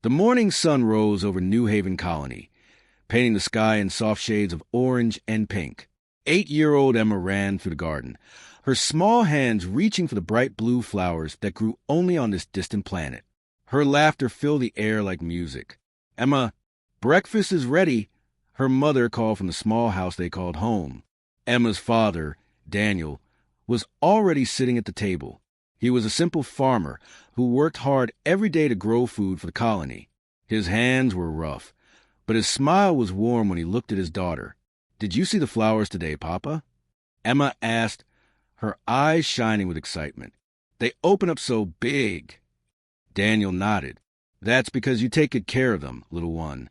The morning sun rose over New Haven Colony, painting the sky in soft shades of orange and pink. 8-year-old Emma ran through the garden, her small hands reaching for the bright blue flowers that grew only on this distant planet. Her laughter filled the air like music. "Emma, breakfast is ready," her mother called from the small house they called home. Emma's father, Daniel, was already sitting at the table. He was a simple farmer who worked hard every day to grow food for the colony. His hands were rough, but his smile was warm when he looked at his daughter. "Did you see the flowers today, Papa?" Emma asked, her eyes shining with excitement. "They open up so big." Daniel nodded. "That's because you take good care of them, little one."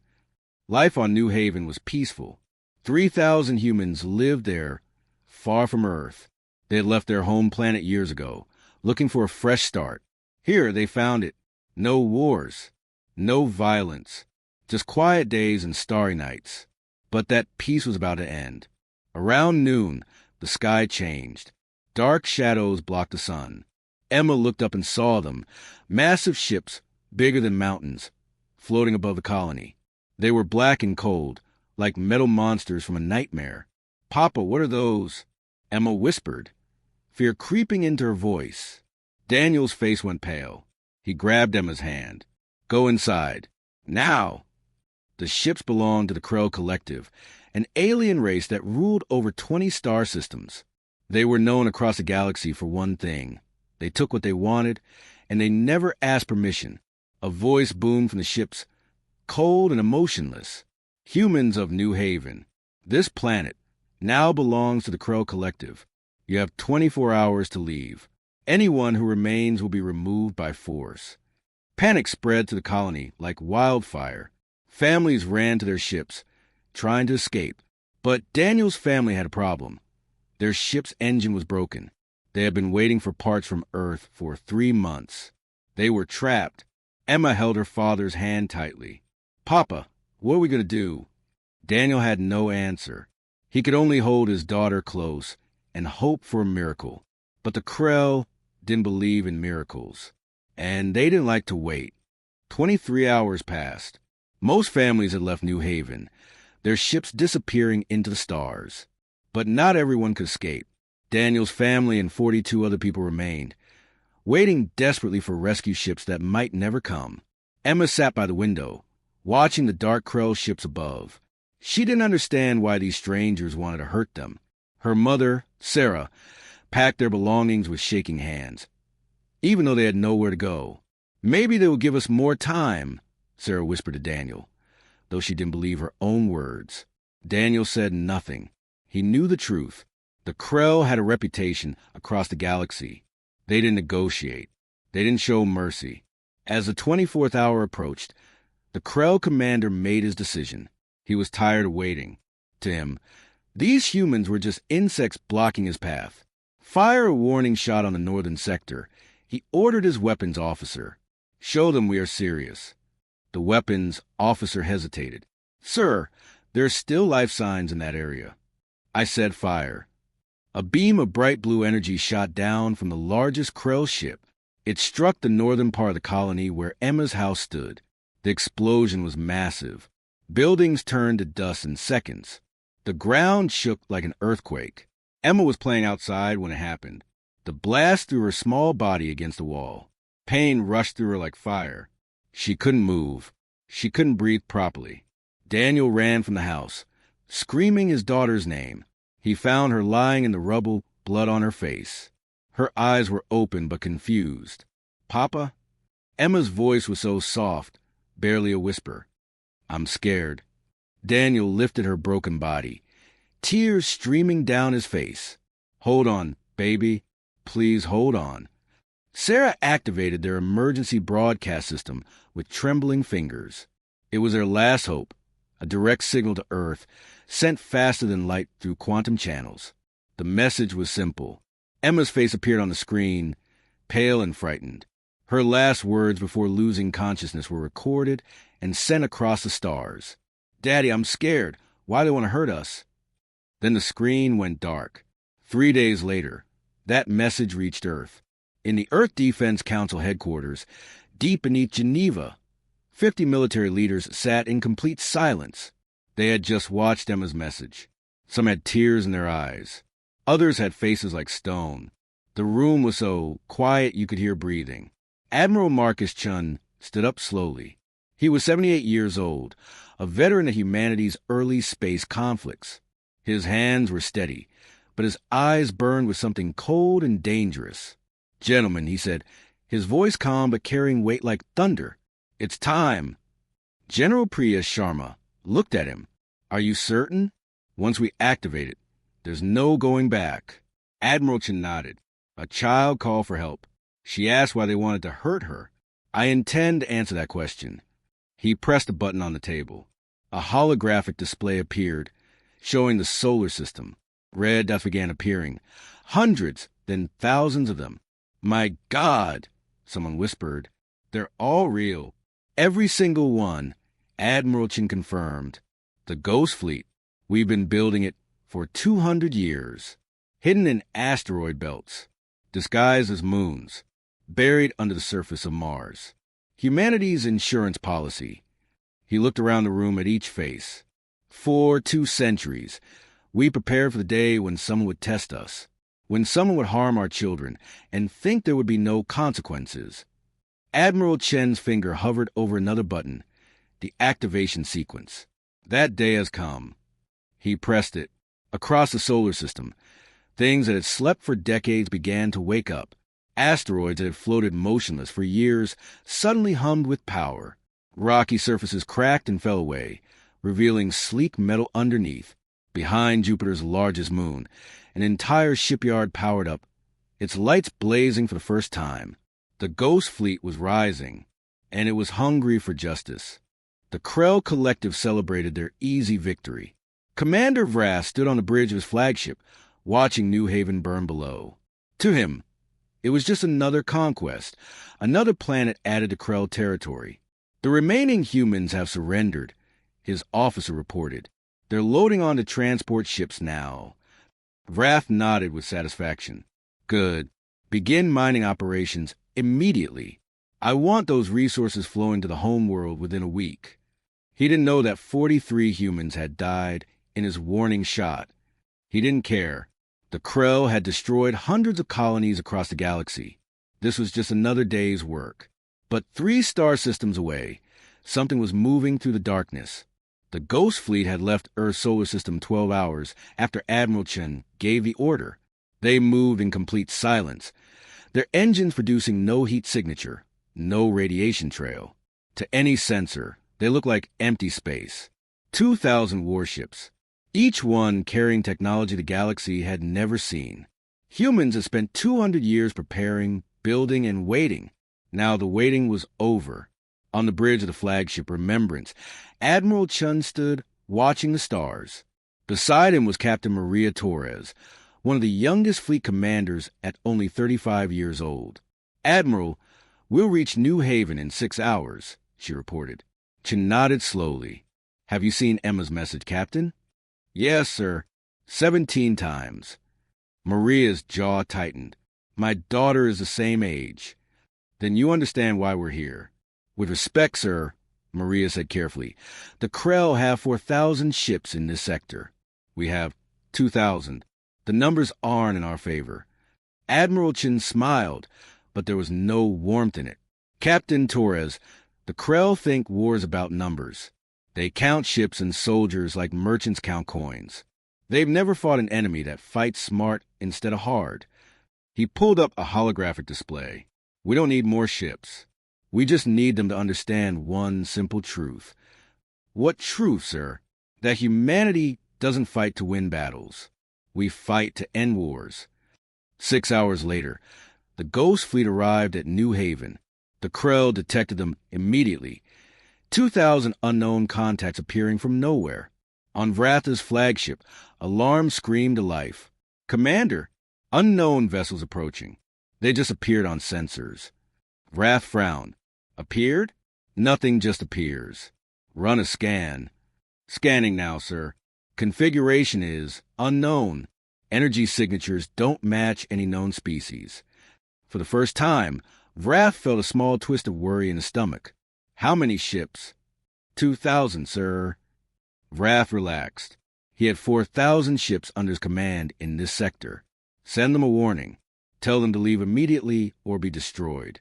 Life on New Haven was peaceful. 3,000 humans lived there, far from Earth. They had left their home planet years ago, looking for a fresh start. Here they found it. No wars, no violence, just quiet days and starry nights. But that peace was about to end. Around noon, the sky changed. Dark shadows blocked the sun. Emma looked up and saw them, massive ships, bigger than mountains, floating above the colony. They were black and cold, like metal monsters from a nightmare. "Papa, what are those?" Emma whispered, fear creeping into her voice. Daniel's face went pale. He grabbed Emma's hand. "Go inside. Now!" The ships belonged to the Krell Collective, an alien race that ruled over 20 star systems. They were known across the galaxy for one thing. They took what they wanted, and they never asked permission. A voice boomed from the ships, cold and emotionless. "Humans of New Haven, this planet now belongs to the Krell Collective. You have 24 hours to leave. Anyone who remains will be removed by force." Panic spread to the colony like wildfire. Families ran to their ships, trying to escape. But Daniel's family had a problem. Their ship's engine was broken. They had been waiting for parts from Earth for 3 months. They were trapped. Emma held her father's hand tightly. "Papa, what are we going to do?" Daniel had no answer. He could only hold his daughter close and hope for a miracle. But the Krell didn't believe in miracles, and they didn't like to wait. 23 hours passed. Most families had left New Haven, their ships disappearing into the stars. But not everyone could escape. Daniel's family and 42 other people remained, waiting desperately for rescue ships that might never come. Emma sat by the window, watching the dark Krell ships above. She didn't understand why these strangers wanted to hurt them. Her mother, Sarah, packed their belongings with shaking hands, even though they had nowhere to go. "Maybe they will give us more time," Sarah whispered to Daniel, though she didn't believe her own words. Daniel said nothing. He knew the truth. The Krell had a reputation across the galaxy. They didn't negotiate. They didn't show mercy. As the 24th hour approached, the Krell commander made his decision. He was tired of waiting. To him, these humans were just insects blocking his path. "Fire a warning shot on the northern sector," he ordered his weapons officer. "Show them we are serious." The weapons officer hesitated. "Sir, there are still life signs in that area." "I said fire." A beam of bright blue energy shot down from the largest Krell ship. It struck the northern part of the colony where Emma's house stood. The explosion was massive. Buildings turned to dust in seconds. The ground shook like an earthquake. Emma was playing outside when it happened. The blast threw her small body against the wall. Pain rushed through her like fire. She couldn't move. She couldn't breathe properly. Daniel ran from the house, screaming his daughter's name. He found her lying in the rubble, blood on her face. Her eyes were open but confused. "Papa?" Emma's voice was so soft, barely a whisper. "I'm scared." Daniel lifted her broken body, tears streaming down his face. "Hold on, baby. Please hold on." Sarah activated their emergency broadcast system with trembling fingers. It was their last hope, a direct signal to Earth, sent faster than light through quantum channels. The message was simple. Emma's face appeared on the screen, pale and frightened. Her last words before losing consciousness were recorded and sent across the stars. "Daddy, I'm scared. Why do they want to hurt us?" Then the screen went dark. 3 days later, that message reached Earth. In the Earth Defense Council headquarters, deep beneath Geneva, 50 military leaders sat in complete silence. They had just watched Emma's message. Some had tears in their eyes. Others had faces like stone. The room was so quiet you could hear breathing. Admiral Marcus Chun stood up slowly. He was 78 years old, a veteran of humanity's early space conflicts. His hands were steady, but his eyes burned with something cold and dangerous. "Gentlemen," he said, his voice calm but carrying weight like thunder, "it's time." General Priya Sharma looked at him. "Are you certain? Once we activate it, there's no going back." Admiral Chen nodded. "A child called for help. She asked why they wanted to hurt her. I intend to answer that question." He pressed a button on the table. A holographic display appeared, showing the solar system. Red dots began appearing. Hundreds, then thousands of them. "My God," someone whispered. "They're all real. Every single one," Admiral Chen confirmed. "The Ghost Fleet. We've been building it for 200 years. Hidden in asteroid belts. Disguised as moons. Buried under the surface of Mars. Humanity's insurance policy." He looked around the room at each face. "For 2 centuries, we prepared for the day when someone would test us, when someone would harm our children and think there would be no consequences." Admiral Chen's finger hovered over another button, the activation sequence. "That day has come." He pressed it. Across the solar system, things that had slept for decades began to wake up. Asteroids that had floated motionless for years suddenly hummed with power. Rocky surfaces cracked and fell away, revealing sleek metal underneath. Behind Jupiter's largest moon, an entire shipyard powered up, its lights blazing for the first time. The Ghost Fleet was rising, and it was hungry for justice. The Krell Collective celebrated their easy victory. Commander Vrath stood on the bridge of his flagship, watching New Haven burn below. To him, it was just another conquest, another planet added to Krell territory. "The remaining humans have surrendered," his officer reported. "They're loading onto transport ships now." Vrath nodded with satisfaction. "Good. Begin mining operations immediately. I want those resources flowing to the homeworld within a week." He didn't know that 43 humans had died in his warning shot. He didn't care. The Krell had destroyed hundreds of colonies across the galaxy. This was just another day's work. But 3 star systems away, something was moving through the darkness. The Ghost Fleet had left Earth's solar system 12 hours after Admiral Chen gave the order. They moved in complete silence, their engines producing no heat signature, no radiation trail. To any sensor, they looked like empty space. 2,000 warships, each one carrying technology the galaxy had never seen. Humans had spent 200 years preparing, building, and waiting. Now the waiting was over. On the bridge of the flagship Remembrance, Admiral Chun stood, watching the stars. Beside him was Captain Maria Torres, one of the youngest fleet commanders at only 35 years old. "Admiral, we'll reach New Haven in 6 hours," she reported. Chun nodded slowly. "Have you seen Emma's message, Captain?" "Yes, sir. 17 times." Maria's jaw tightened. "My daughter is the same age." "Then you understand why we're here." "With respect, sir," Maria said carefully, "the Krell have 4,000 ships in this sector. We have 2,000. The numbers aren't in our favor." Admiral Chin smiled, but there was no warmth in it. "Captain Torres, the Krell think war's about numbers. They count ships and soldiers like merchants count coins. They've never fought an enemy that fights smart instead of hard." He pulled up a holographic display. "We don't need more ships. We just need them to understand one simple truth." "What truth, sir?" "That humanity doesn't fight to win battles. We fight to end wars." 6 hours later, the Ghost Fleet arrived at New Haven. The Krell detected them immediately. 2,000 unknown contacts appearing from nowhere. On Vratha's flagship, alarms screamed to life. "Commander, unknown vessels approaching." They just appeared on sensors. Vrath frowned. "Appeared? Nothing just appears. Run a scan." "Scanning now, sir. Configuration is unknown. Energy signatures don't match any known species." For the first time, Vrath felt a small twist of worry in his stomach. How many ships? 2,000, sir. Wrath relaxed. He had 4,000 ships under his command in this sector. Send them a warning. Tell them to leave immediately or be destroyed.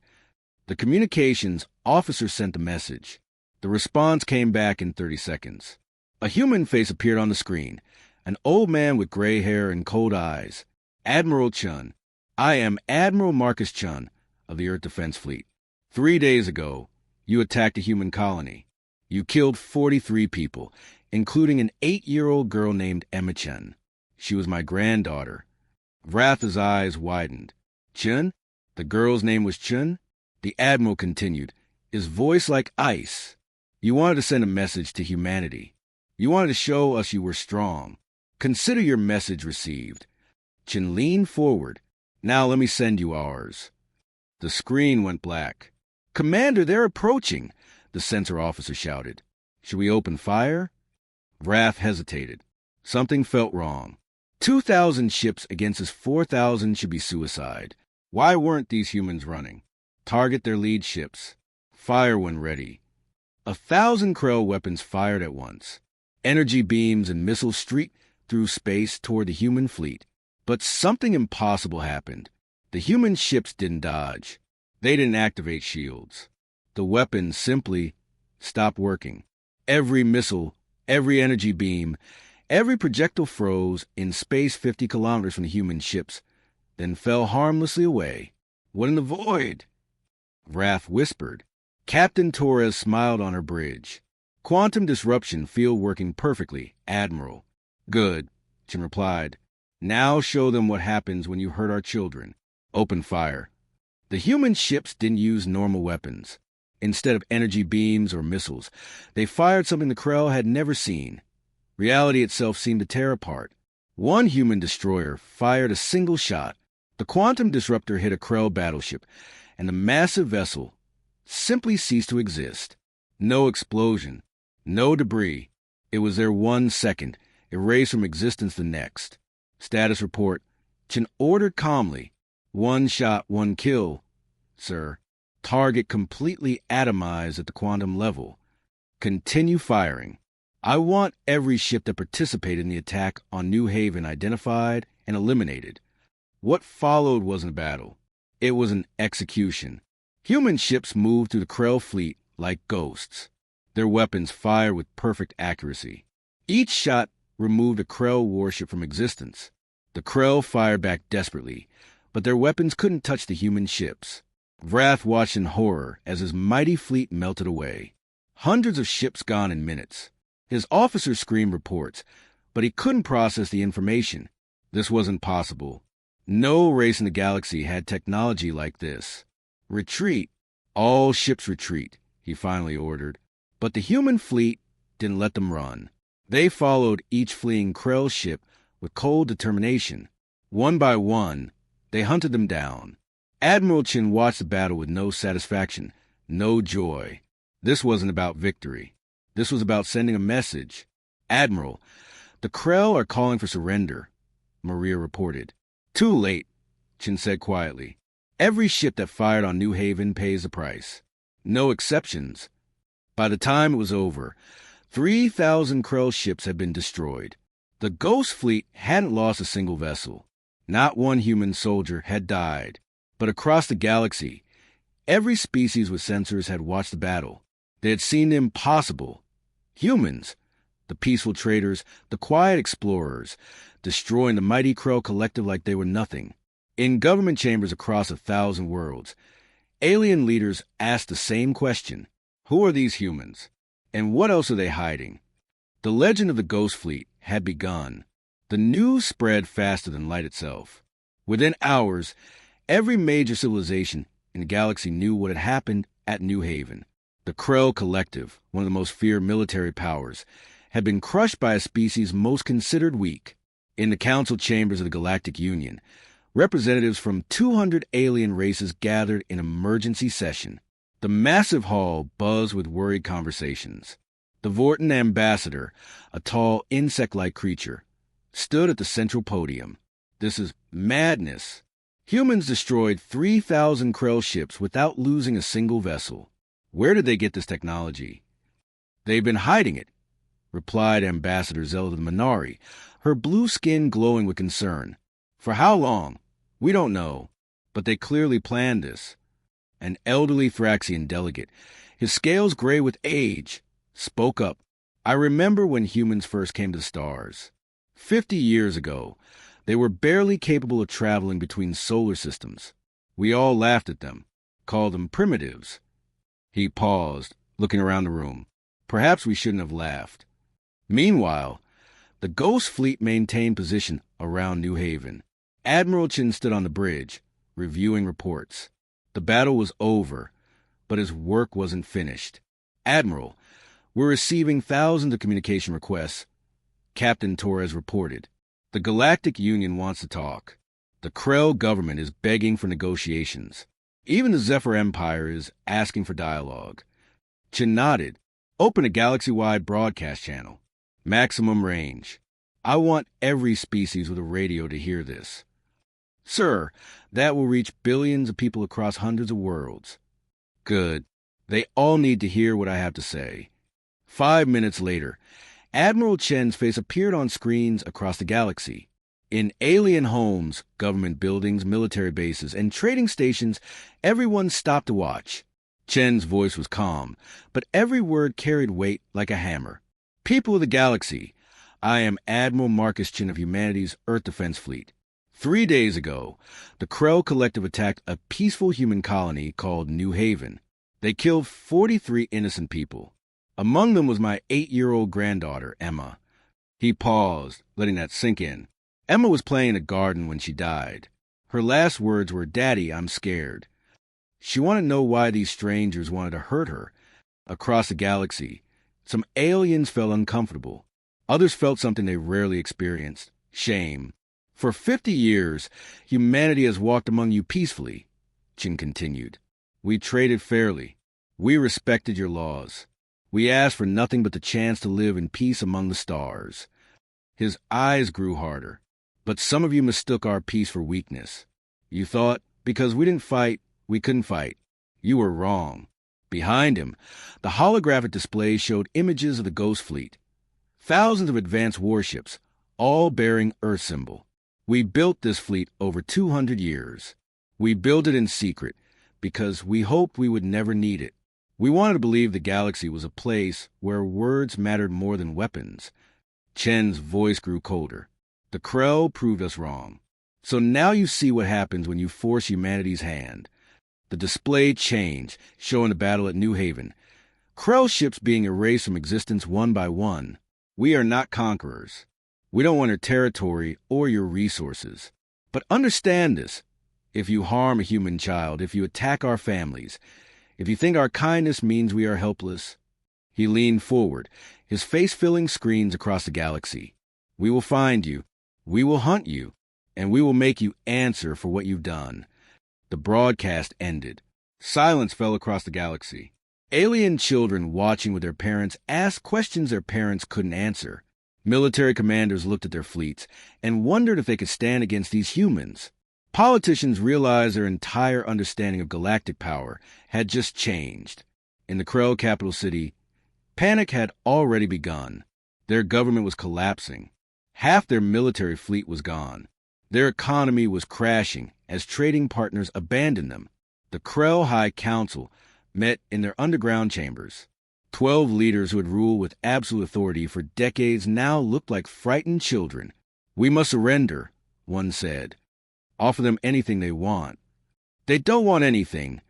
The communications officer sent the message. The response came back in 30 seconds. A human face appeared on the screen. An old man with gray hair and cold eyes. Admiral Chun. I am Admiral Marcus Chun of the Earth Defense Fleet. 3 days ago, you attacked a human colony. You killed 43 people, including an 8-year-old girl named Emma Chun. She was my granddaughter. Wrath's eyes widened. Chun? The girl's name was Chun? The Admiral continued, his voice like ice. You wanted to send a message to humanity. You wanted to show us you were strong. Consider your message received. Chun leaned forward. Now let me send you ours. The screen went black. Commander, they're approaching, the sensor officer shouted. Should we open fire? Wrath hesitated. Something felt wrong. 2,000 ships against his 4,000 should be suicide. Why weren't these humans running? Target their lead ships. Fire when ready. 1,000 Krell weapons fired at once. Energy beams and missiles streaked through space toward the human fleet. But something impossible happened. The human ships didn't dodge. They didn't activate shields. The weapons simply stopped working. Every missile, every energy beam, every projectile froze in space 50 kilometers from the human ships, then fell harmlessly away. What in the void? Wrath whispered. Captain Torres smiled on her bridge. Quantum disruption field working perfectly, Admiral. Good, Chin replied. Now show them what happens when you hurt our children. Open fire. The human ships didn't use normal weapons. Instead of energy beams or missiles, they fired something the Krell had never seen. Reality itself seemed to tear apart. One human destroyer fired a single shot. The quantum disruptor hit a Krell battleship, and the massive vessel simply ceased to exist. No explosion, no debris. It was there 1 second, erased from existence the next. Status report. Chin ordered calmly. 1 shot, 1 kill, sir. Target completely atomized at the quantum level. Continue firing. I want every ship that participated in the attack on New Haven identified and eliminated. What followed wasn't a battle. It was an execution. Human ships moved through the Krell fleet like ghosts. Their weapons fired with perfect accuracy. Each shot removed a Krell warship from existence. The Krell fired back desperately, but their weapons couldn't touch the human ships. Wrath watched in horror as his mighty fleet melted away. Hundreds of ships gone in minutes. His officers screamed reports, but he couldn't process the information. This wasn't possible. No race in the galaxy had technology like this. Retreat. All ships retreat, he finally ordered. But the human fleet didn't let them run. They followed each fleeing Krell ship with cold determination. One by one, they hunted them down. Admiral Chin watched the battle with no satisfaction, no joy. This wasn't about victory. This was about sending a message. Admiral, the Krell are calling for surrender, Maria reported. Too late, Chin said quietly. Every ship that fired on New Haven pays the price. No exceptions. By the time it was over, 3,000 Krell ships had been destroyed. The Ghost Fleet hadn't lost a single vessel. Not one human soldier had died. But across the galaxy, every species with sensors had watched the battle. They had seen the impossible. Humans, the peaceful traders, the quiet explorers, destroying the mighty Krell collective like they were nothing. In government chambers across 1,000 worlds, alien leaders asked the same question. Who are these humans? And what else are they hiding? The legend of the Ghost Fleet had begun. The news spread faster than light itself. Within hours, every major civilization in the galaxy knew what had happened at New Haven. The Krell Collective, one of the most feared military powers, had been crushed by a species most considered weak. In the council chambers of the Galactic Union, representatives from 200 alien races gathered in emergency session. The massive hall buzzed with worried conversations. The Vorton ambassador, a tall insect-like creature, stood at the central podium. This is madness. Humans destroyed 3,000 Krell ships without losing a single vessel. Where did they get this technology? They've been hiding it, replied Ambassador Zelda Minari, her blue skin glowing with concern. For how long? We don't know, but they clearly planned this. An elderly Thraxian delegate, his scales gray with age, spoke up. I remember when humans first came to the stars. 50 years ago, they were barely capable of traveling between solar systems. We all laughed at them, called them primitives. He paused, looking around the room. Perhaps we shouldn't have laughed. Meanwhile, the Ghost Fleet maintained position around New Haven. Admiral Chin stood on the bridge, reviewing reports. The battle was over, but his work wasn't finished. Admiral, we're receiving thousands of communication requests, Captain Torres reported. The Galactic Union wants to talk. The Krell government is begging for negotiations. Even the Zephyr Empire is asking for dialogue. Chin nodded. Open a galaxy-wide broadcast channel. Maximum range. I want every species with a radio to hear this. Sir, that will reach billions of people across hundreds of worlds. Good. They all need to hear what I have to say. 5 minutes later, Admiral Chen's face appeared on screens across the galaxy. In alien homes, government buildings, military bases, and trading stations, everyone stopped to watch. Chen's voice was calm, but every word carried weight like a hammer. People of the galaxy, I am Admiral Marcus Chen of humanity's Earth Defense Fleet. 3 days ago, the Krell Collective attacked a peaceful human colony called New Haven. They killed 43 innocent people. Among them was my 8-year-old granddaughter, Emma. He paused, letting that sink in. Emma was playing in a garden when she died. Her last words were, "Daddy, I'm scared." She wanted to know why these strangers wanted to hurt her. Across the galaxy, some aliens felt uncomfortable. Others felt something they rarely experienced, shame. For 50 years, humanity has walked among you peacefully, Chin continued. We traded fairly. We respected your laws. We asked for nothing but the chance to live in peace among the stars. His eyes grew harder. But some of you mistook our peace for weakness. You thought, because we didn't fight, we couldn't fight. You were wrong. Behind him, the holographic display showed images of the Ghost Fleet. Thousands of advanced warships, all bearing Earth symbol. We built this fleet over 200 years. We built it in secret, because we hoped we would never need it. We wanted to believe the galaxy was a place where words mattered more than weapons. Chen's voice grew colder. The Krell proved us wrong. So now you see what happens when you force humanity's hand. The display changed, showing the battle at New Haven. Krell ships being erased from existence one by one. We are not conquerors. We don't want your territory or your resources. But understand this. If you harm a human child, if you attack our families, if you think our kindness means we are helpless. He leaned forward, his face filling screens across the galaxy. We will find you. We will hunt you, and we will make you answer for what you've done. The broadcast ended. Silence fell across the galaxy. Alien children watching with their parents asked questions their parents couldn't answer. Military commanders looked at their fleets and wondered if they could stand against these humans. Politicians realized their entire understanding of galactic power had just changed. In the Krell capital city, panic had already begun. Their government was collapsing. Half their military fleet was gone. Their economy was crashing as trading partners abandoned them. The Krell High Council met in their underground chambers. 12 leaders who had ruled with absolute authority for decades now looked like frightened children. We must surrender, one said. Offer them anything they want. They don't want anything,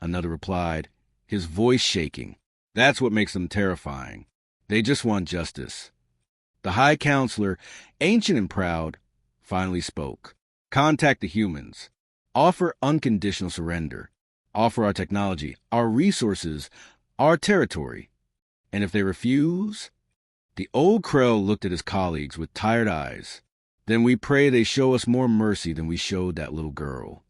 another replied, his voice shaking. That's what makes them terrifying. They just want justice. The High Counselor, ancient and proud, finally spoke. Contact the humans. Offer unconditional surrender. Offer our technology, our resources, our territory. And if they refuse? The old Krell looked at his colleagues with tired eyes. Then we pray they show us more mercy than we showed that little girl.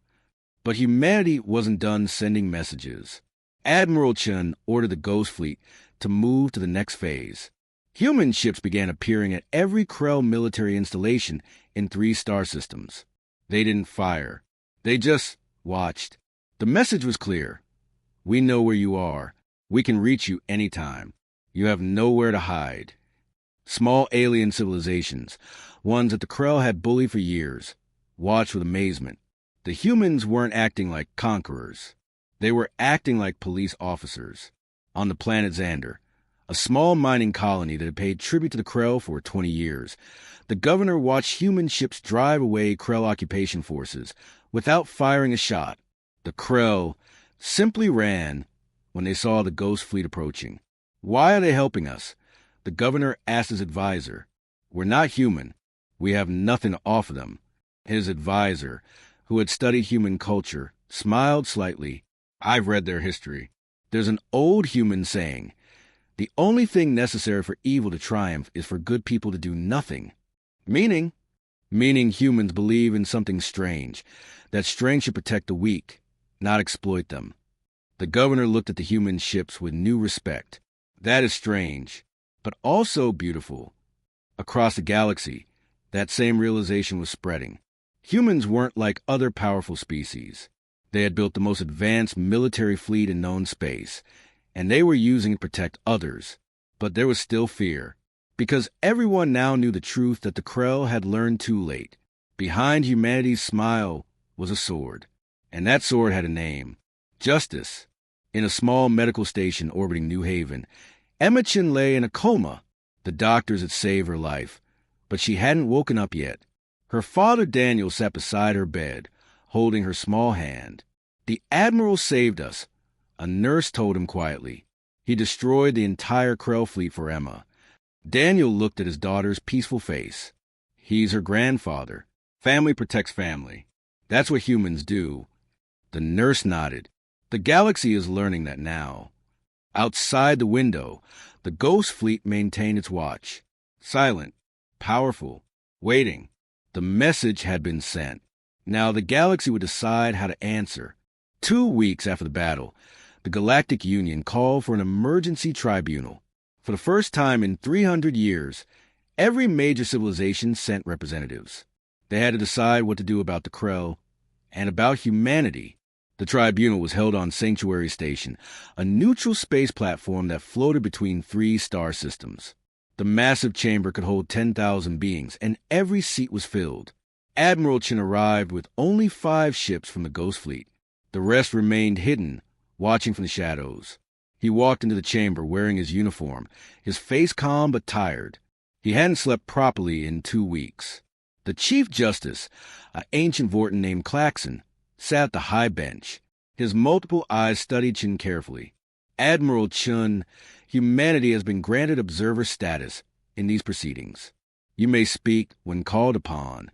But humanity wasn't done sending messages. Admiral Chen ordered the Ghost Fleet to move to the next phase. Human ships began appearing at every Krell military installation in 3 star systems. They didn't fire. They just watched. The message was clear. We know where you are. We can reach you anytime. You have nowhere to hide. Small alien civilizations, ones that the Krell had bullied for years, watched with amazement. The humans weren't acting like conquerors. They were acting like police officers. On the planet Xander, a small mining colony that had paid tribute to the Krell for 20 years, the governor watched human ships drive away Krell occupation forces without firing a shot. The Krell simply ran when they saw the Ghost Fleet approaching. Why are they helping us? The governor asked his advisor. We're not human. We have nothing to offer them. His advisor, who had studied human culture, smiled slightly. I've read their history. There's an old human saying, the only thing necessary for evil to triumph is for good people to do nothing. Meaning humans believe in something strange, that strength should protect the weak, not exploit them. The governor looked at the human ships with new respect. That is strange, but also beautiful. Across the galaxy, that same realization was spreading. Humans weren't like other powerful species. They had built the most advanced military fleet in known space, and they were using it to protect others. But there was still fear, because everyone now knew the truth that the Krell had learned too late. Behind humanity's smile was a sword, and that sword had a name, Justice. In a small medical station orbiting New Haven, Emma Chin lay in a coma. The doctors had saved her life, but she hadn't woken up yet. Her father Daniel sat beside her bed, holding her small hand. The Admiral saved us, a nurse told him quietly. He destroyed the entire Krell fleet for Emma. Daniel looked at his daughter's peaceful face. He's her grandfather. Family protects family. That's what humans do. The nurse nodded. The galaxy is learning that now. Outside the window, the Ghost Fleet maintained its watch. Silent, powerful, waiting. The message had been sent. Now the galaxy would decide how to answer. 2 weeks after the battle, the Galactic Union called for an emergency tribunal. For the first time in 300 years, every major civilization sent representatives. They had to decide what to do about the Krell and about humanity. The tribunal was held on Sanctuary Station, a neutral space platform that floated between 3 star systems. The massive chamber could hold 10,000 beings, and every seat was filled. Admiral Chin arrived with only 5 ships from the Ghost Fleet. The rest remained hidden, watching from the shadows. He walked into the chamber wearing his uniform, his face calm but tired. He hadn't slept properly in 2 weeks. The Chief Justice, an ancient Vorton named Klaxon, sat at the high bench. His multiple eyes studied Chin carefully. Admiral Chun, humanity has been granted observer status in these proceedings. You may speak when called upon.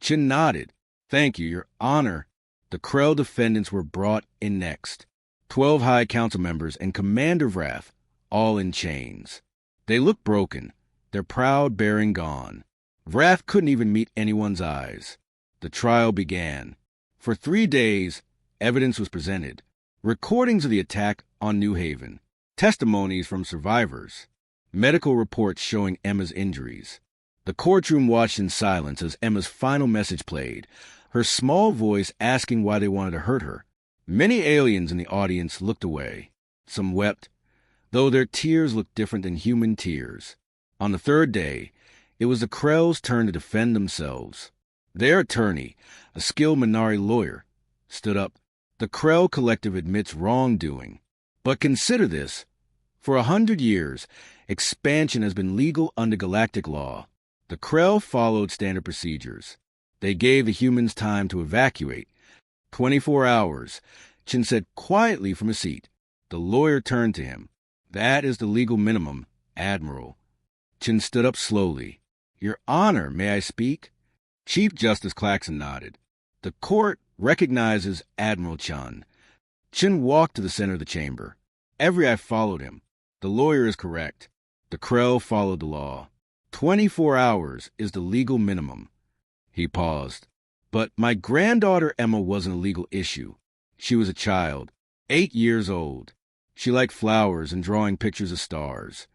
Chin nodded. Thank you, Your Honor. The Krell defendants were brought in next. 12 High Council members and Commander Vrath, all in chains. They looked broken, their proud bearing gone. Vrath couldn't even meet anyone's eyes. The trial began. For 3 days, evidence was presented. Recordings of the attack on New Haven, testimonies from survivors, medical reports showing Emma's injuries. The courtroom watched in silence as Emma's final message played, her small voice asking why they wanted to hurt her. Many aliens in the audience looked away. Some wept, though their tears looked different than human tears. On the 3rd day, it was the Krell's turn to defend themselves. Their attorney, a skilled Minari lawyer, stood up. The Krell Collective admits wrongdoing. But consider this. For 100 years, expansion has been legal under galactic law. The Krell followed standard procedures. They gave the humans time to evacuate. 24 hours, Chin said quietly from his seat. The lawyer turned to him. That is the legal minimum, Admiral. Chin stood up slowly. Your Honor, may I speak? Chief Justice Klaxon nodded. The court recognizes Admiral Chun. Chin walked to the center of the chamber. Every eye followed him. The lawyer is correct. The Krell followed the law. 24 hours is the legal minimum. He paused. But my granddaughter Emma wasn't a legal issue. She was a child, 8 years old. She liked flowers and drawing pictures of stars.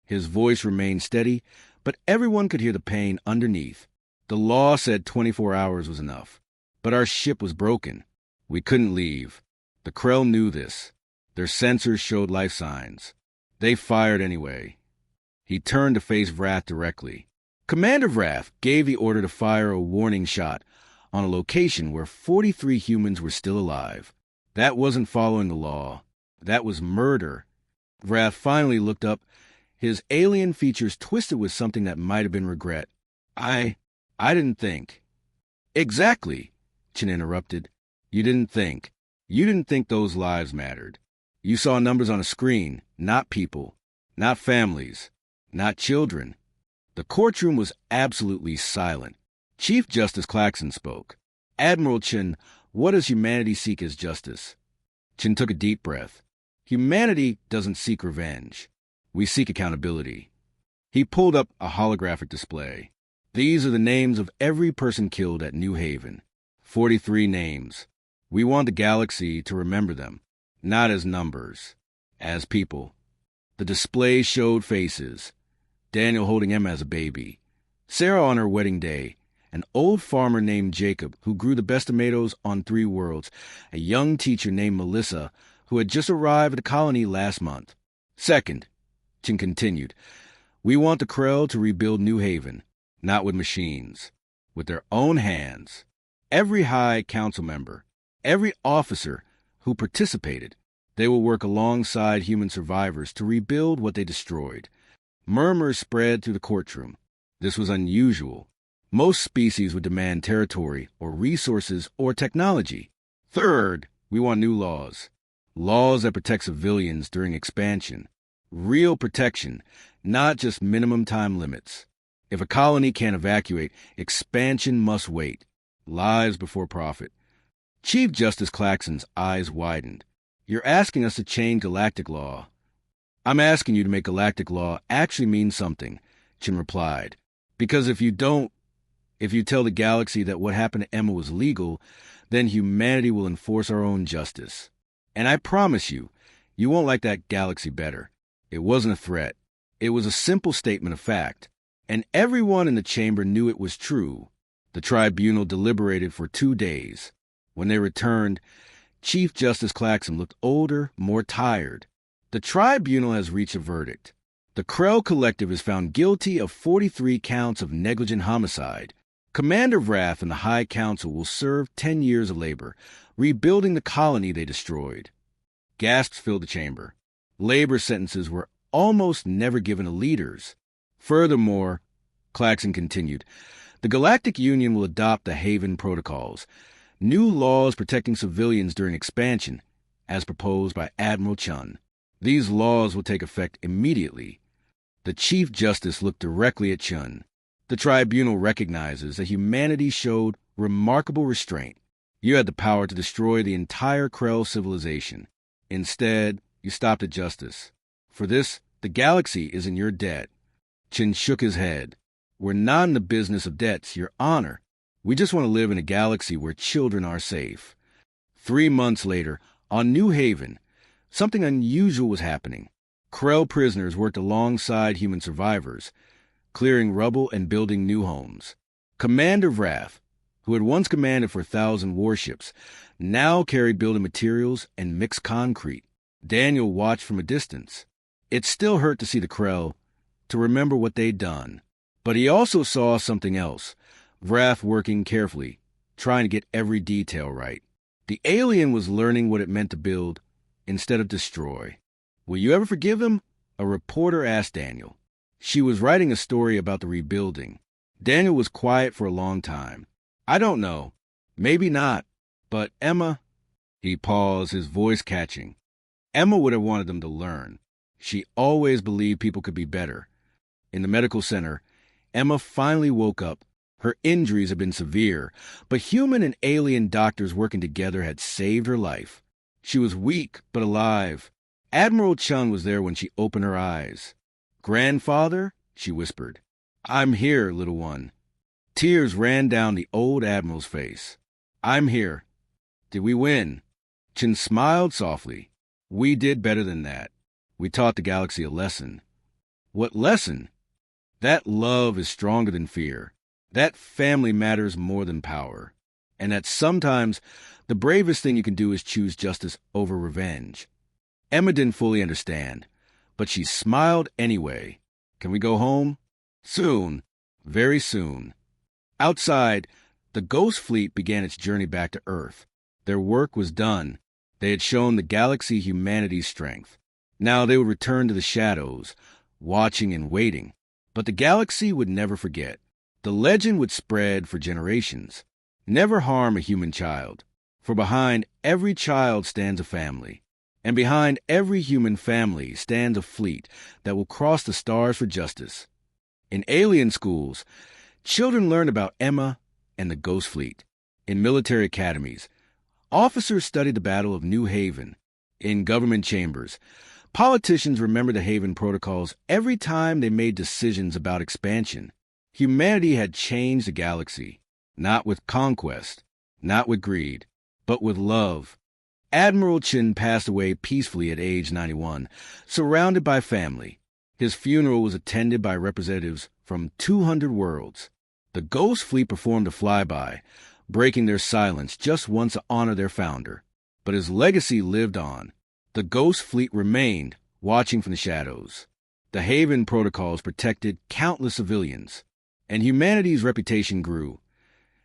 His voice remained steady, but everyone could hear the pain underneath. The law said 24 hours was enough. But our ship was broken. We couldn't leave. The Krell knew this. Their sensors showed life signs. They fired anyway. He turned to face Vrath directly. Commander Vrath gave the order to fire a warning shot on a location where 43 humans were still alive. That wasn't following the law. That was murder. Vrath finally looked up, his alien features twisted with something that might have been regret. I didn't think. Exactly, Chin interrupted. You didn't think. You didn't think those lives mattered. You saw numbers on a screen, not people, not families, not children. The courtroom was absolutely silent. Chief Justice Claxon spoke. Admiral Chin, what does humanity seek as justice? Chin took a deep breath. Humanity doesn't seek revenge. We seek accountability. He pulled up a holographic display. These are the names of every person killed at New Haven. 43 names. We want the galaxy to remember them, not as numbers, as people. The display showed faces. Daniel holding Emma as a baby. Sarah on her wedding day. An old farmer named Jacob who grew the best tomatoes on 3 worlds. A young teacher named Melissa who had just arrived at the colony last month. Second, Chin continued, we want the Krell to rebuild New Haven, not with machines, with their own hands. Every High Council member, every officer who participated, they will work alongside human survivors to rebuild what they destroyed. Murmurs spread through the courtroom. This was unusual. Most species would demand territory or resources or technology. Third, we want new laws. Laws that protect civilians during expansion. Real protection, not just minimum time limits. If a colony can't evacuate, expansion must wait. Lives before profit. Chief Justice Claxon's eyes widened. You're asking us to change galactic law. I'm asking you to make galactic law actually mean something, Chin replied. Because if you tell the galaxy that what happened to Emma was legal, then humanity will enforce our own justice. And I promise you, you won't like that galaxy better. It wasn't a threat. It was a simple statement of fact. And everyone in the chamber knew it was true. The tribunal deliberated for 2 days. When they returned, Chief Justice Claxon looked older, more tired. The tribunal has reached a verdict. The Krell Collective is found guilty of 43 counts of negligent homicide. Commander Vrath and the High Council will serve 10 years of labor, rebuilding the colony they destroyed. Gasps filled the chamber. Labor sentences were almost never given to leaders. Furthermore, Claxon continued, the Galactic Union will adopt the Haven Protocols, new laws protecting civilians during expansion, as proposed by Admiral Chun. These laws will take effect immediately. The Chief Justice looked directly at Chun. The tribunal recognizes that humanity showed remarkable restraint. You had the power to destroy the entire Krell civilization. Instead, you stopped at justice. For this, the galaxy is in your debt. Chin shook his head. We're not in the business of debts, Your Honor. We just want to live in a galaxy where children are safe. 3 months later, on New Haven, something unusual was happening. Krell prisoners worked alongside human survivors, clearing rubble and building new homes. Commander Vrath, who had once commanded for 1,000 warships, now carried building materials and mixed concrete. Daniel watched from a distance. It still hurt to see the Krell, to remember what they'd done. But he also saw something else, Vrath working carefully, trying to get every detail right. The alien was learning what it meant to build instead of destroy. Will you ever forgive him? A reporter asked Daniel. She was writing a story about the rebuilding. Daniel was quiet for a long time. I don't know. Maybe not. But Emma... He paused, his voice catching. Emma would have wanted them to learn. She always believed people could be better. In the medical center, Emma finally woke up. Her injuries had been severe, but human and alien doctors working together had saved her life. She was weak, but alive. Admiral Chun was there when she opened her eyes. Grandfather, she whispered. I'm here, little one. Tears ran down the old admiral's face. I'm here. Did we win? Chin smiled softly. We did better than that. We taught the galaxy a lesson. What lesson? That love is stronger than fear. That family matters more than power. And that sometimes the bravest thing you can do is choose justice over revenge. Emma didn't fully understand, but she smiled anyway. Can we go home? Soon. Very soon. Outside, the Ghost Fleet began its journey back to Earth. Their work was done. They had shown the galaxy humanity's strength. Now they would return to the shadows, watching and waiting. But the galaxy would never forget. The legend would spread for generations. Never harm a human child, for behind every child stands a family. And behind every human family stands a fleet that will cross the stars for justice. In alien schools, children learn about Emma and the Ghost Fleet. In military academies, officers studied the Battle of New Haven. In government chambers, politicians remembered the Haven protocols every time they made decisions about expansion. Humanity had changed the galaxy, not with conquest, not with greed, but with love. Admiral Chin passed away peacefully at age 91, surrounded by family. His funeral was attended by representatives from 200 worlds. The Ghost Fleet performed a flyby, breaking their silence just once to honor their founder. But his legacy lived on. The Ghost Fleet remained, watching from the shadows. The Haven protocols protected countless civilians, and humanity's reputation grew,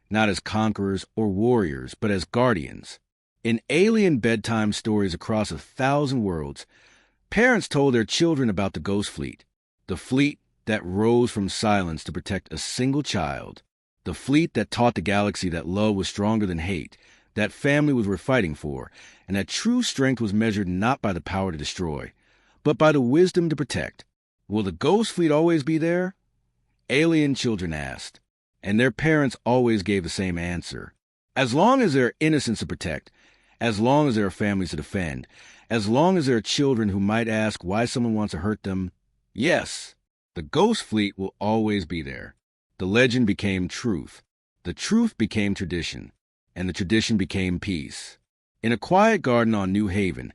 not as conquerors or warriors, but as guardians. In alien bedtime stories across 1,000 worlds, parents told their children about the Ghost Fleet, the fleet that rose from silence to protect a single child, the fleet that taught the galaxy that love was stronger than hate, that family was worth fighting for, and that true strength was measured not by the power to destroy, but by the wisdom to protect. Will the Ghost Fleet always be there? Alien children asked, and their parents always gave the same answer. As long as there are innocents to protect, as long as there are families to defend, as long as there are children who might ask why someone wants to hurt them, yes, the Ghost Fleet will always be there. The legend became truth. The truth became tradition, and the tradition became peace. In a quiet garden on New Haven,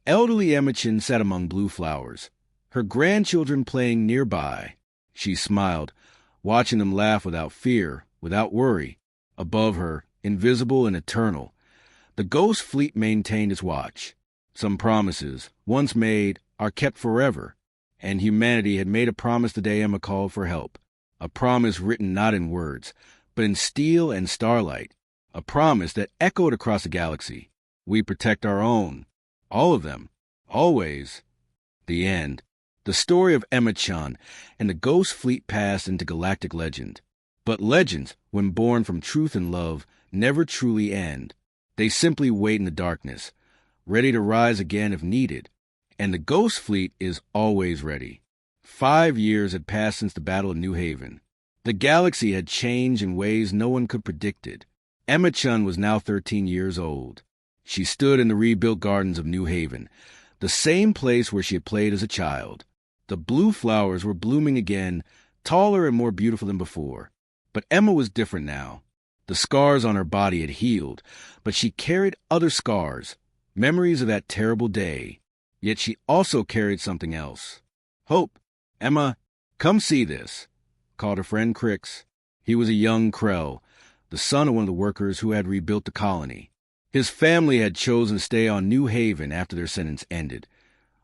elderly Emma Chin sat among blue flowers, her grandchildren playing nearby. She smiled, watching them laugh without fear, without worry. Above her, invisible and eternal, the Ghost Fleet maintained its watch. Some promises, once made, are kept forever, and humanity had made a promise the day Emma called for help. A promise written not in words, but in steel and starlight. A promise that echoed across the galaxy. We protect our own. All of them. Always. The end. The story of Emma Chan and the Ghost Fleet passed into galactic legend. But legends, when born from truth and love, never truly end. They simply wait in the darkness, ready to rise again if needed. And the Ghost Fleet is always ready. 5 years had passed since the Battle of New Haven. The galaxy had changed in ways no one could predict it. Emma Chun was now 13 years old. She stood in the rebuilt gardens of New Haven, the same place where she had played as a child. The blue flowers were blooming again, taller and more beautiful than before. But Emma was different now. The scars on her body had healed, but she carried other scars, memories of that terrible day. Yet she also carried something else. Hope. Emma, come see this, called her friend Crix. He was a young Krell, the son of one of the workers who had rebuilt the colony. His family had chosen to stay on New Haven after their sentence ended,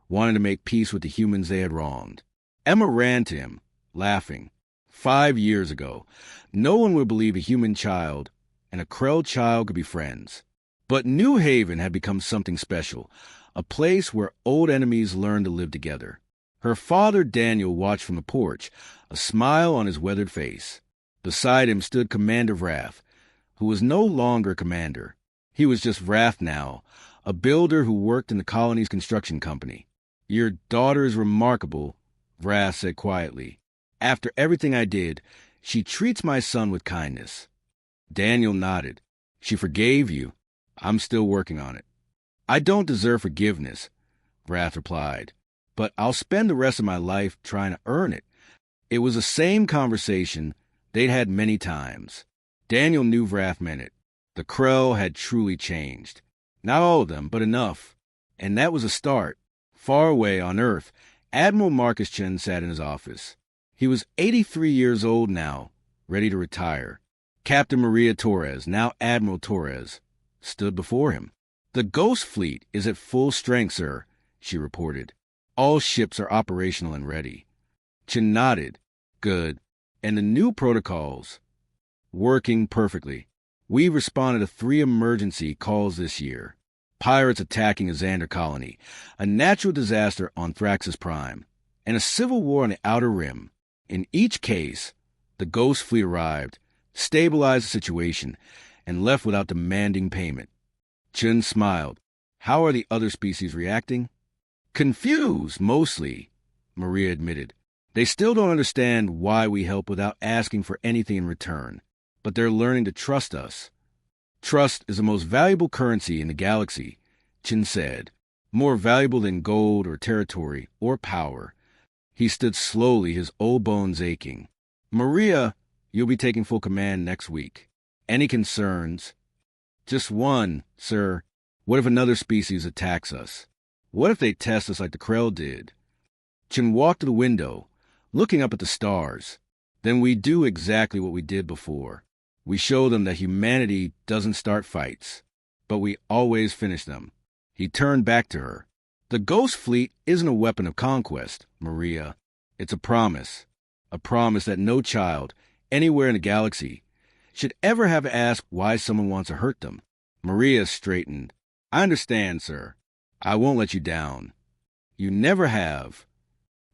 wanting to make peace with the humans they had wronged. Emma ran to him, laughing. 5 years ago, no one would believe a human child and a Krell child could be friends. But New Haven had become something special, a place where old enemies learned to live together. Her father Daniel watched from the porch, a smile on his weathered face. Beside him stood Commander Wrath, who was no longer commander. He was just Wrath now, a builder who worked in the colony's construction company. Your daughter is remarkable, Wrath said quietly. After everything I did, she treats my son with kindness. Daniel nodded. She forgave you. I'm still working on it. I don't deserve forgiveness, Wrath replied, but I'll spend the rest of my life trying to earn it. It was the same conversation they'd had many times. Daniel knew Wrath meant it. The Krell had truly changed. Not all of them, but enough. And that was a start. Far away on Earth, Admiral Marcus Chen sat in his office. He was 83 years old now, ready to retire. Captain Maria Torres, now Admiral Torres, stood before him. The Ghost Fleet is at full strength, sir, she reported. All ships are operational and ready. Chin nodded. Good. And the new protocols? Working perfectly. We've responded to 3 emergency calls this year. Pirates attacking a Xander colony, a natural disaster on Thraxus Prime, and a civil war on the Outer Rim. In each case, the Ghost Fleet arrived, stabilized the situation, and left without demanding payment. Chun smiled. How are the other species reacting? Confused, mostly, Maria admitted. They still don't understand why we help without asking for anything in return, but they're learning to trust us. Trust is the most valuable currency in the galaxy, Chin said. More valuable than gold or territory or power. He stood slowly, his old bones aching. Maria, you'll be taking full command next week. Any concerns? Just one, sir. What if another species attacks us? What if they test us like the Krell did? Chin walked to the window, looking up at the stars. Then we do exactly what we did before. We show them that humanity doesn't start fights, but we always finish them. He turned back to her. The Ghost Fleet isn't a weapon of conquest, Maria. It's a promise. A promise that no child, anywhere in the galaxy, should ever have to ask why someone wants to hurt them. Maria straightened. I understand, sir. I won't let you down. You never have.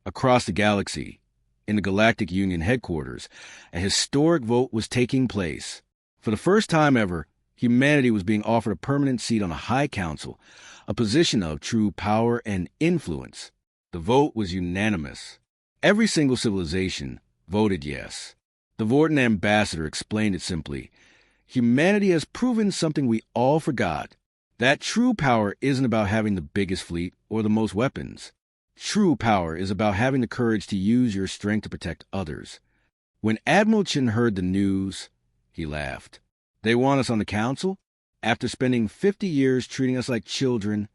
Across the galaxy, in the Galactic Union headquarters, a historic vote was taking place. For the first time ever, humanity was being offered a permanent seat on a high council, a position of true power and influence. The vote was unanimous. Every single civilization voted yes. The Vorten ambassador explained it simply. Humanity has proven something we all forgot. That true power isn't about having the biggest fleet or the most weapons. True power is about having the courage to use your strength to protect others. When Admiral Chin heard the news, he laughed. They want us on the council? After spending 50 years treating us like children?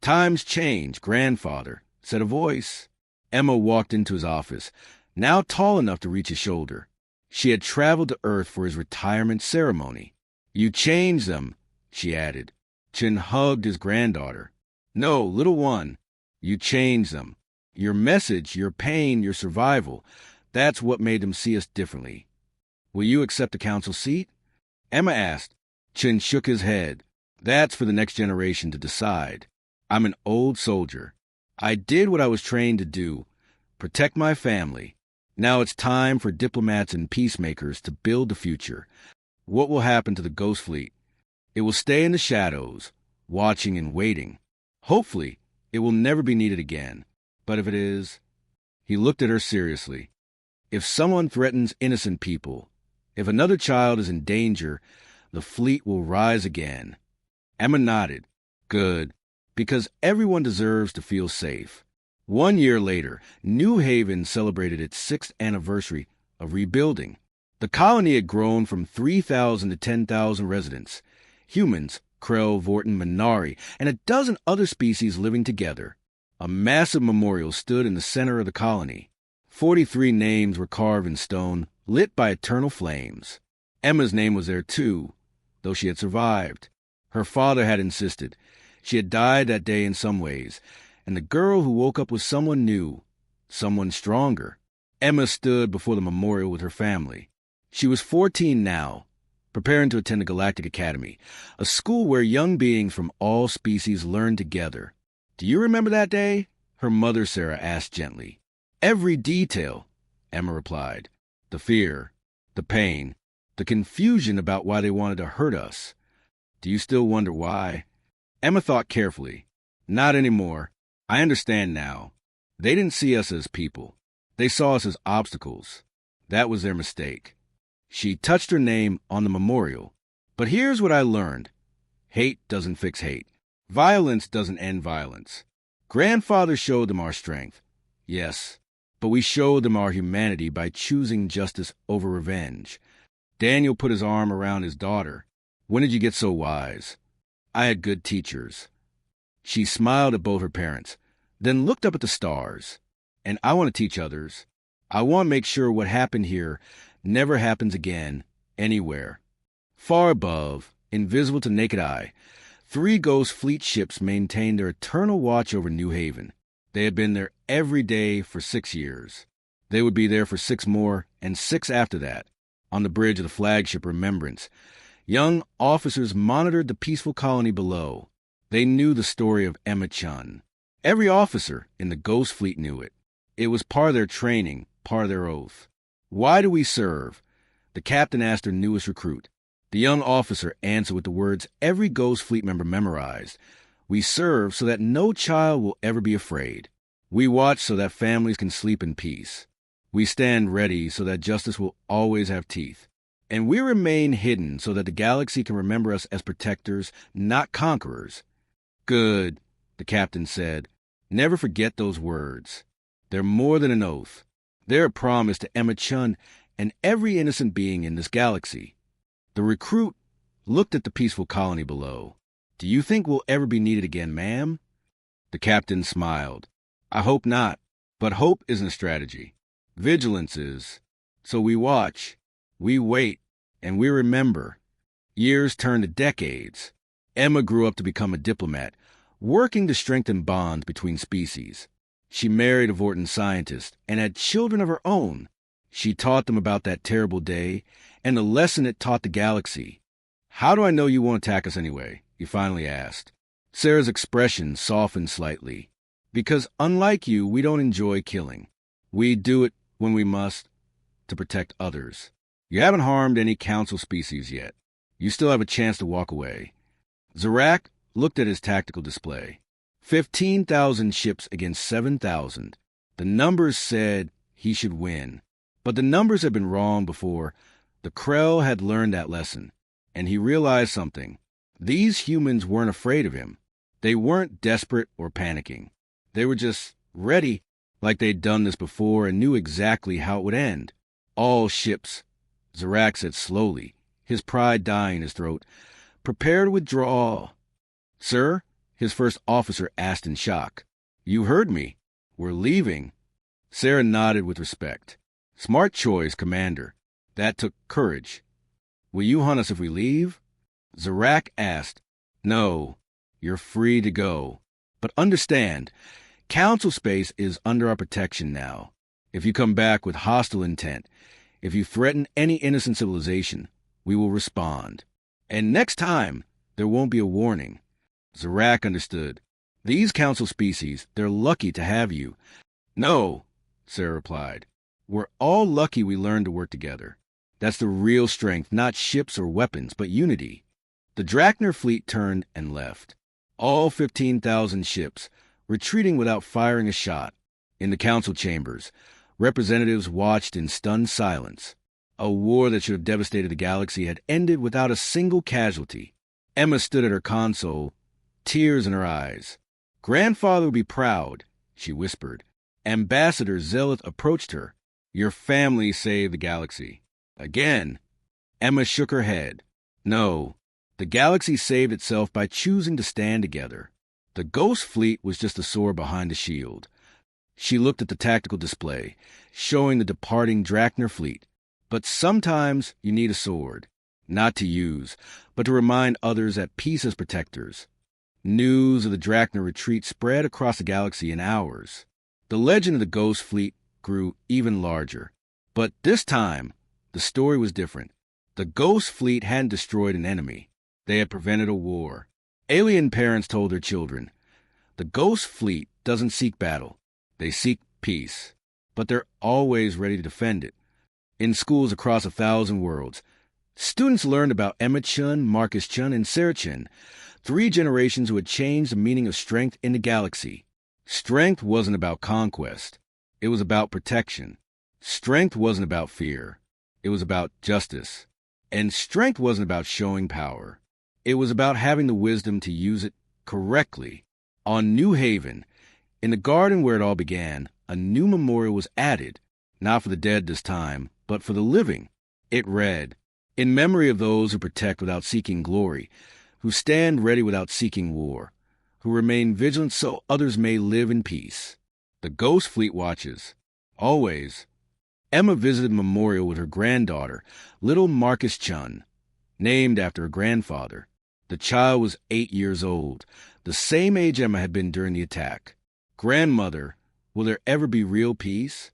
Times change, grandfather, said a voice. Emma walked into his office, now tall enough to reach his shoulder. She had traveled to Earth for his retirement ceremony. You changed them, she added. Chin hugged his granddaughter. No, little one. You changed them. Your message, your pain, your survival, that's what made them see us differently. Will you accept a council seat? Emma asked. Chin shook his head. That's for the next generation to decide. I'm an old soldier. I did what I was trained to do, protect my family. Now it's time for diplomats and peacemakers to build the future. What will happen to the Ghost Fleet? It will stay in the shadows, watching and waiting. Hopefully, it will never be needed again. But if it is, he looked at her seriously. If someone threatens innocent people, if another child is in danger, the fleet will rise again. Emma nodded. Good, because everyone deserves to feel safe. 1 year later, New Haven celebrated its 6th anniversary of rebuilding. The colony had grown from 3,000 to 10,000 residents. Humans, Krell, Vorten, Minari, and a dozen other species living together. A massive memorial stood in the center of the colony. 43 names were carved in stone, lit by eternal flames. Emma's name was there too, though she had survived. Her father had insisted. She had died that day in some ways, and the girl who woke up was someone new, someone stronger. Emma stood before the memorial with her family. She was 14 now, preparing to attend the Galactic Academy, a school where young beings from all species learned together. Do you remember that day? Her mother, Sarah, asked gently. Every detail, Emma replied. The fear, the pain, the confusion about why they wanted to hurt us. Do you still wonder why? Emma thought carefully. Not anymore. I understand now. They didn't see us as people. They saw us as obstacles. That was their mistake. She touched her name on the memorial. But here's what I learned. Hate doesn't fix hate. Violence doesn't end violence. Grandfather showed them our strength. Yes, but we showed them our humanity by choosing justice over revenge. Daniel put his arm around his daughter. When did you get so wise? I had good teachers. She smiled at both her parents, then looked up at the stars. And I want to teach others. I want to make sure what happened here never happens again, anywhere. Far above, invisible to naked eye, 3 Ghost Fleet ships maintained their eternal watch over New Haven. They had been there every day for 6 years. They would be there for 6 more, and 6 after that. On the bridge of the flagship Remembrance, young officers monitored the peaceful colony below. They knew the story of Emma Chun. Every officer in the Ghost Fleet knew it. It was part of their training, part of their oath. "Why do we serve?" the captain asked her newest recruit. The young officer answered with the words every Ghost Fleet member memorized. "We serve so that no child will ever be afraid. We watch so that families can sleep in peace. We stand ready so that justice will always have teeth. And we remain hidden so that the galaxy can remember us as protectors, not conquerors." "Good," the captain said. "Never forget those words. They're more than an oath. They're a promise to Emma Chun and every innocent being in this galaxy." The recruit looked at the peaceful colony below. "Do you think we'll ever be needed again, ma'am?" The captain smiled. "I hope not, but hope isn't a strategy. Vigilance is. So we watch, we wait, and we remember." Years turned to decades. Emma grew up to become a diplomat, working to strengthen bonds between species. She married a Vorton scientist and had children of her own. She taught them about that terrible day and the lesson it taught the galaxy. "How do I know you won't attack us anyway?" he finally asked. Sarah's expression softened slightly. "Because unlike you, we don't enjoy killing. We do it when we must, to protect others. You haven't harmed any council species yet. You still have a chance to walk away." Zarak looked at his tactical display. 15,000 ships against 7,000. The numbers said he should win. But the numbers had been wrong before. The Krell had learned that lesson, and he realized something. These humans weren't afraid of him. They weren't desperate or panicking. They were just ready, like they'd done this before and knew exactly how it would end. "All ships," Zarak said slowly, his pride dying in his throat, "prepare to withdraw." "Sir?" his first officer asked in shock. "You heard me. We're leaving." Sarah nodded with respect. "Smart choice, Commander. That took courage. Will you hunt us if we leave?" Zarak asked. "No. You're free to go. But understand, Council space is under our protection now. If you come back with hostile intent, if you threaten any innocent civilization, we will respond. And next time, there won't be a warning." Zarak understood. "These council species, they're lucky to have you." "No," Sarah replied. "We're all lucky we learned to work together. That's the real strength, not ships or weapons, but unity." The Drachner fleet turned and left. All 15,000 ships, retreating without firing a shot. In the council chambers, representatives watched in stunned silence. A war that should have devastated the galaxy had ended without a single casualty. Emma stood at her console, tears in her eyes. "Grandfather would be proud," she whispered. Ambassador Zelith approached her. "Your family saved the galaxy." "Again?" Emma shook her head. "No. The galaxy saved itself by choosing to stand together. The Ghost Fleet was just a sword behind the shield." She looked at the tactical display, showing the departing Drachner fleet. "But sometimes you need a sword, not to use, but to remind others at peace as protectors." News of the Drachner retreat spread across the galaxy in hours. The legend of the Ghost Fleet grew even larger. But this time, the story was different. The Ghost Fleet hadn't destroyed an enemy. They had prevented a war. Alien parents told their children, "The Ghost Fleet doesn't seek battle. They seek peace. But they're always ready to defend it." In schools across 1,000 worlds, students learned about Emma Chun, Marcus Chun, and Sarah Chun, 3 generations who had changed the meaning of strength in the galaxy. Strength wasn't about conquest. It was about protection. Strength wasn't about fear. It was about justice. And strength wasn't about showing power. It was about having the wisdom to use it correctly. On New Haven, in the garden where it all began, a new memorial was added, not for the dead this time, but for the living. It read, "In memory of those who protect without seeking glory, who stand ready without seeking war, who remain vigilant so others may live in peace. The Ghost Fleet watches. Always." Emma visited the memorial with her granddaughter, little Marcus Chun, named after her grandfather. The child was 8 years old, the same age Emma had been during the attack. "Grandmother, will there ever be real peace?"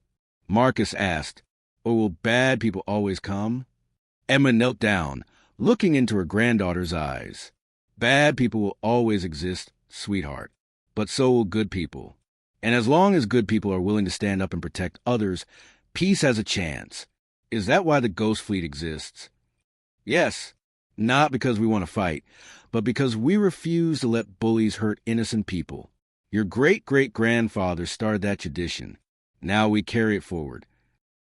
Marcus asked. "Or will bad people always come?" Emma knelt down, looking into her granddaughter's eyes. "Bad people will always exist, sweetheart, but so will good people. And as long as good people are willing to stand up and protect others, peace has a chance. Is that why the Ghost Fleet exists?" "Yes, not because we want to fight, but because we refuse to let bullies hurt innocent people. Your great-great-grandfather started that tradition. Now we carry it forward."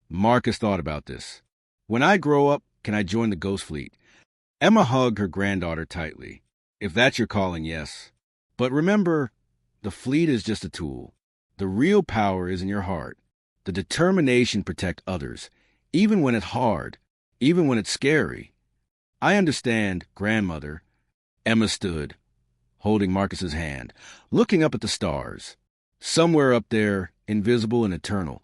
Marcus thought about this. "When I grow up, can I join the Ghost Fleet?" Emma hugged her granddaughter tightly. "If that's your calling, yes. But remember, the fleet is just a tool. The real power is in your heart. The determination to protect others, even when it's hard, even when it's scary." "I understand, grandmother." Emma stood, holding Marcus's hand, looking up at the stars. Somewhere up there, invisible and eternal,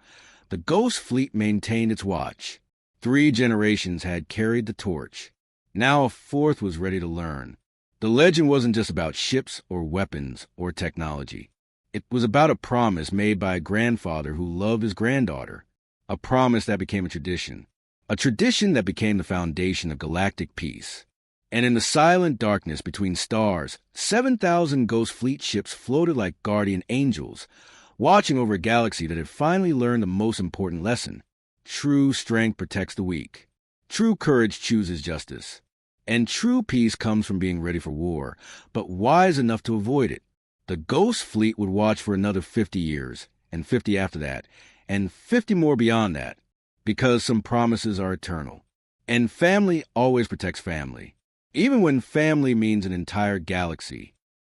the Ghost Fleet maintained its watch. 3 generations had carried the torch. Now a 4th was ready to learn. The legend wasn't just about ships or weapons or technology. It was about a promise made by a grandfather who loved his granddaughter. A promise that became a tradition. A tradition that became the foundation of galactic peace. And in the silent darkness between stars, 7,000 Ghost Fleet ships floated like guardian angels, watching over a galaxy that had finally learned the most important lesson. True strength protects the weak. True courage chooses justice. And true peace comes from being ready for war, but wise enough to avoid it. The Ghost Fleet would watch for another 50 years, and 50 after that, and 50 more beyond that, because some promises are eternal. And family always protects family, even when family means an entire galaxy.